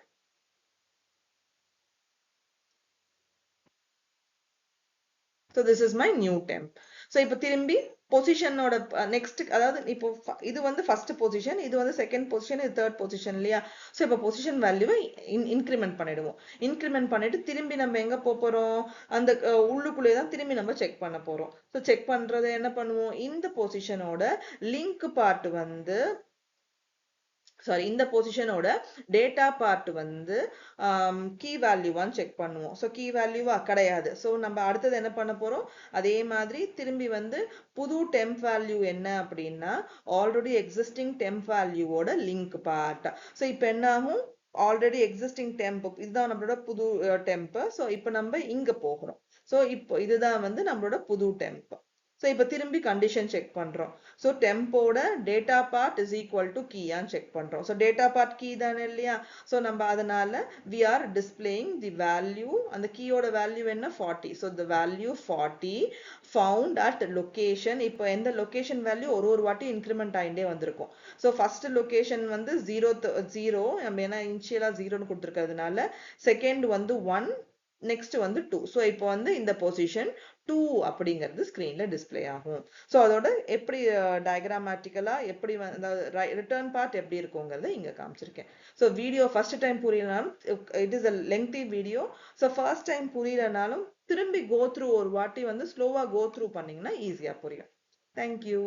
So this is my new temp. So இப்போ திரும்பி பொசிஷனோட நெக்ஸ்ட், அதாவது இப்போ இது வந்து ஃபர்ஸ்ட் பொசிஷன், இது வந்து செகண்ட் பொசிஷன், இது தேர்ட் பொசிஷன் இல்லையா? ஸோ இப்போ பொசிஷன் வேல்யூவை இன்க்ரிமெண்ட் பண்ணிடுவோம். இன்க்ரிமெண்ட் பண்ணிட்டு திரும்பி நம்ம எங்க போறோம்? அந்த உள்ளுக்குள்ளே தான் திரும்பி நம்ம செக் பண்ண போறோம். ஸோ செக் பண்றதை என்ன பண்ணுவோம்? இந்த பொசிஷனோட லிங்க் பார்ட் வந்து சாரி, இந்த பொசிஷனோட டேட்டா பார்ட் வந்து கீ வேல்யூவான்னு செக் பண்ணுவோம். ஸோ கீ வேல்யூவா கிடையாது. ஸோ நம்ம அடுத்தது என்ன பண்ண போறோம்? அதே மாதிரி திரும்பி வந்து புது டெம்ப் வேல்யூ என்ன அப்படின்னா ஆல்ரெடி எக்ஸிஸ்டிங் டெம்ப் வேல்யூவோட லிங்க் பார்ட். ஸோ இப்போ என்ன ஆகும்? ஆல்ரெடி எக்ஸிஸ்டிங் டெம்ப் இதுதான் நம்மளோட புது டெம்ப். ஸோ இப்போ நம்ம இங்க போகிறோம். ஸோ இப்போ இதுதான் வந்து நம்மளோட புது டெம்ப். ஸோ இப்போ திரும்பி கண்டிஷன் செக் பண்றோம். ஸோ டெம்போட data part is equal to கீயான்னு செக் பண்றோம். ஸோ டேட்டா பார்ட் கீ தானே இல்லையா? ஸோ நம்ம அதனால we are displaying the value. அந்த கீயோட வேல்யூ என்ன? 40. So the value 40 found at location. இப்போ எந்த லொகேஷன் வேல்யூ ஒரு வாட்டி இன்க்ரிமெண்ட் ஆகிட்டே வந்திருக்கும். ஸோ ஃபர்ஸ்ட் லொகேஷன் வந்து 0 நம்ம ஏன்னா இனிஷியலா 0ன்னு கொடுத்துருக்கிறதுனால, செகண்ட் வந்து 1, நெக்ஸ்ட் வந்து 2. ஸோ இப்போ வந்து இந்த பொசிஷன் 2 அப்படிங்கிறது ஸ்க்ரீன்ல டிஸ்பிளே ஆகும். ஸோ அதோட எப்படி டயக்ராமேட்டிக்கலா எப்படி ரிட்டர்ன் பார்ட் எப்படி இருக்குங்கிறத இங்க காமிச்சிருக்கேன். ஸோ வீடியோ ஃபர்ஸ்ட் டைம் புரியலனாலும், it is a lengthy video. So first time புரியலனாலும் திரும்பி கோ த்ரூ ஒரு வாட்டி வந்து ஸ்லோவா கோ த்ரூ பண்ணீங்கன்னா ஈஸியா புரியும். தேங்க்யூ.